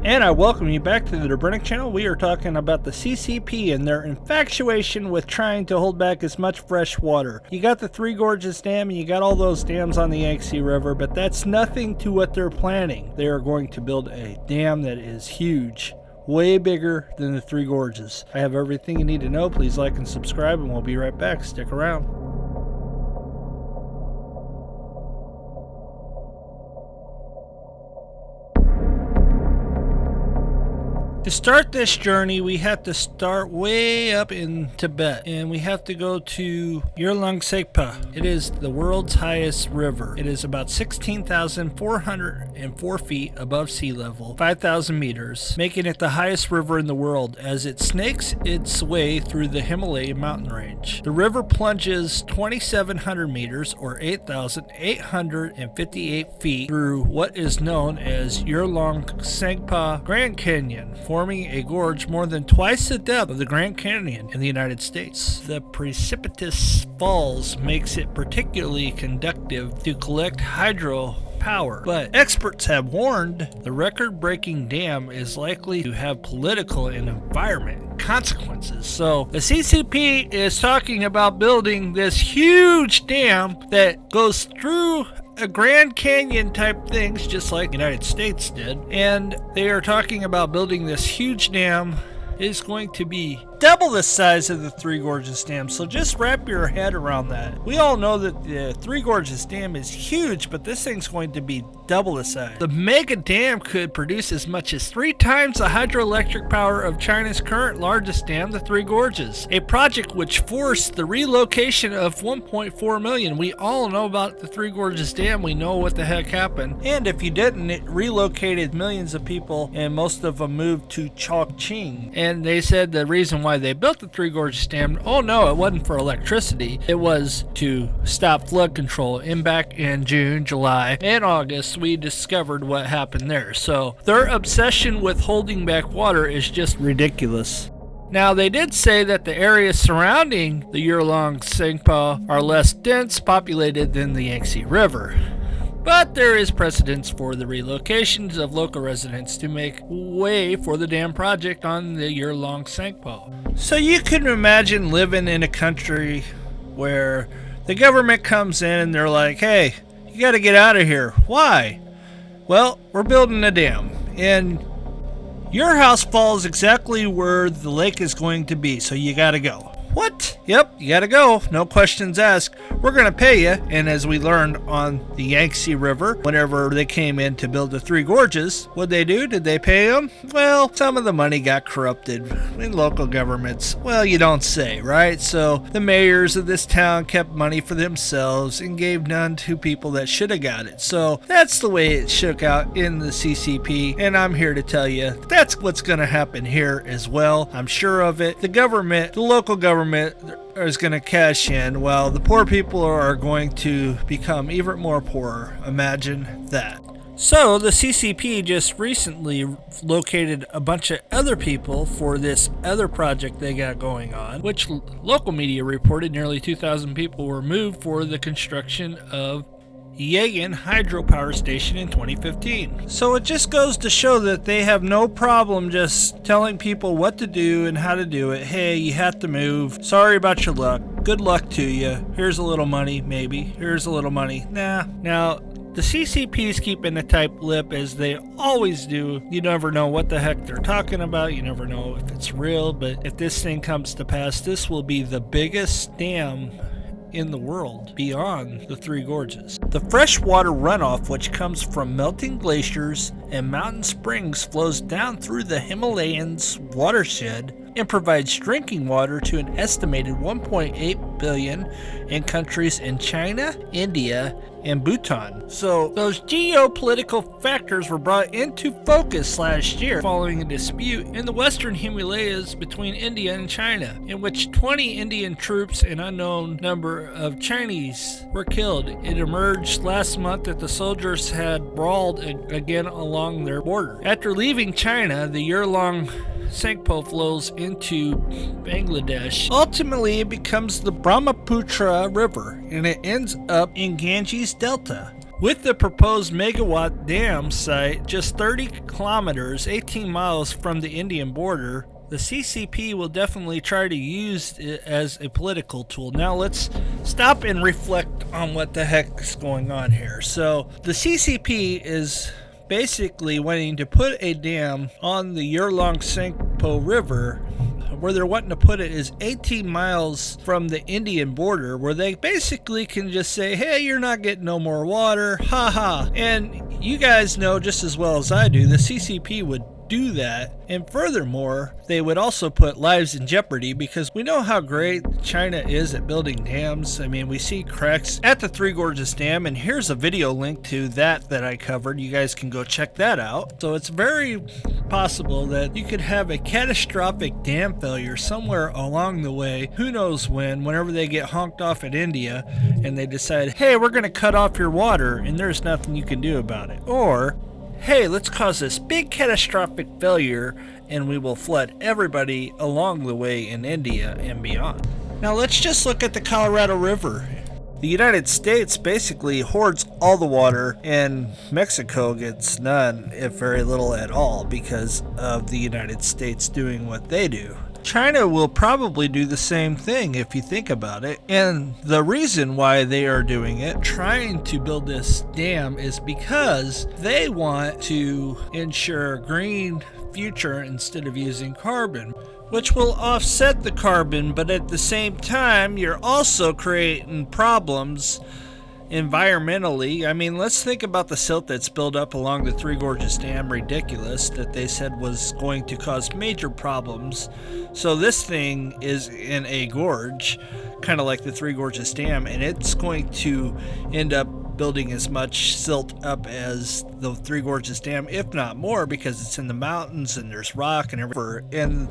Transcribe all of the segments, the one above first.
And I welcome you back to the DOBRINICH channel. We are talking about the CCP and their infatuation with trying to hold back as much fresh water. You got the Three Gorges Dam and you got all those dams on the Yangtze River, but that's nothing to what they're planning. They are going to build a dam that is huge, way bigger than the Three Gorges. I have everything you need to know. Please like and subscribe, and we'll be right back. Stick around. To start this journey, we have to start way up in Tibet, and we have to go to Yarlung. It is the world's highest river. It is about 16,404 feet above sea level, 5,000 meters, making it the highest river in the world as it snakes its way through the Himalaya mountain range. The river plunges 2,700 meters or 8,858 feet through what is known as Yarlung Tsangpo Grand Canyon, forming a gorge more than twice the depth of the Grand Canyon in the United States. The precipitous falls makes it particularly conducive to collect hydropower, but experts have warned the record-breaking dam is likely to have political and environment consequences. So the CCP is talking about building this huge dam that goes through a Grand Canyon type things, just like the United States did, and they are talking about building this huge dam. Is going to be double the size of the Three Gorges Dam, so just wrap your head around that. We all know that the Three Gorges Dam is huge, but this thing's going to be double the size. The mega dam could produce as much as 3 times the hydroelectric power of China's current largest dam, the Three Gorges, a project which forced the relocation of 1.4 million. We all know about the Three Gorges Dam. We know what the heck happened, and if you didn't, it relocated millions of people, and most of them moved to Chongqing. And they said the reason why they built the Three Gorges Dam, oh no, it wasn't for electricity. It was to stop flood control. And back in June, July, and August, we discovered what happened there. So their obsession with holding back water is just ridiculous. Now, they did say that the areas surrounding the Yarlung Tsangpo are less dense populated than the Yangtze River. But there is precedence for the relocations of local residents to make way for the dam project on the Yarlung Tsangpo. So you can imagine living in a country where the government comes in and they're like, hey, you got to get out of here. Why? Well, we're building a dam, and your house falls exactly where the lake is going to be, so you got to go. What? Yep, you gotta go. No questions asked. We're gonna pay you. And as we learned on the Yangtze River, whenever they came in to build the Three Gorges, what'd they do? Did they pay them? Well, some of the money got corrupted in local governments. Well, you don't say, right? So the mayors of this town kept money for themselves and gave none to people that should have got it. So that's the way it shook out in the CCP. And I'm here to tell you that's what's gonna happen here as well. I'm sure of it. The government, the local government, is going to cash in while the poor people are going to become even more poor. Imagine that. So the CCP just recently located a bunch of other people for this other project they got going on, which local media reported nearly 2,000 people were moved for the construction of Yagen Hydropower Station in 2015. So it just goes to show that they have no problem just telling people what to do and how to do it. Hey, you have to move. Sorry about your luck. Good luck to you. Here's a little money, maybe. Here's a little money. Nah. Now, the CCP is keeping a tight lip as they always do. You never know what the heck they're talking about. You never know if it's real. But if this thing comes to pass, this will be the biggest dam in the world beyond the Three Gorges. The freshwater runoff, which comes from melting glaciers and mountain springs, flows down through the Himalayas watershed and provides drinking water to an estimated 1.8 billion in countries in China, India, and Bhutan. So those geopolitical factors were brought into focus last year following a dispute in the western Himalayas between India and China, in which 20 Indian troops and unknown number of Chinese were killed. It emerged last month that the soldiers had brawled again along their border. After leaving China, the Yarlung Tsangpo flows into Bangladesh. Ultimately, it becomes the Brahmaputra River, and it ends up in Ganges Delta. With the proposed megawatt dam site just 30 kilometers, 18 miles from the Indian border, the CCP will definitely try to use it as a political tool. Now let's stop and reflect on what the heck is going on here. So the CCP is basically wanting to put a dam on the Yarlung Tsangpo River. Where they're wanting to put it is 18 miles from the Indian border, where they basically can just say, hey, you're not getting no more water, haha. And you guys know just as well as I do, the CCP would do that, and furthermore they would also put lives in jeopardy, because we know how great China is at building dams. I mean, we see cracks at the Three Gorges Dam, and here's a video link to that I covered. You guys can go check that out. So it's very possible that you could have a catastrophic dam failure somewhere along the way, who knows whenever they get honked off at India and they decide, hey, we're going to cut off your water and there's nothing you can do about it. Or hey, let's cause this big catastrophic failure and we will flood everybody along the way in India and beyond. Now let's just look at the Colorado River. The United States basically hoards all the water, and Mexico gets none, if very little at all, because of the United States doing what they do. China will probably do the same thing if you think about it, and the reason why they are doing it, trying to build this dam, is because they want to ensure a green future instead of using carbon, which will offset the carbon, but at the same time you're also creating problems environmentally. I mean, let's think about the silt that's built up along the Three Gorges Dam. Ridiculous that they said was going to cause major problems. So this thing is in a gorge, kind of like the Three Gorges Dam, and it's going to end up building as much silt up as the Three Gorges Dam, if not more, because it's in the mountains and there's rock and everything.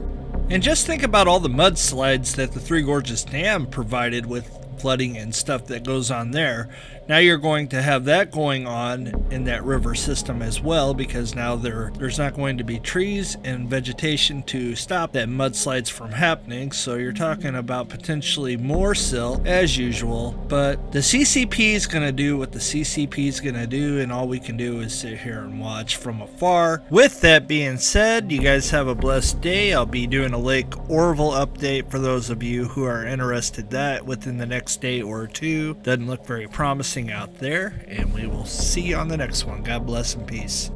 And just think about all the mudslides that the Three Gorges Dam provided with flooding and stuff that goes on there. Now you're going to have that going on in that river system as well, because now there's not going to be trees and vegetation to stop that mudslides from happening. So you're talking about potentially more silt as usual. But the CCP is going to do what the CCP is going to do, and all we can do is sit here and watch from afar. With that being said, you guys have a blessed day. I'll be doing a Lake Orville update for those of you who are interested in that within the next day or two. Doesn't look very promising out there, and we will see you on the next one. God bless and peace.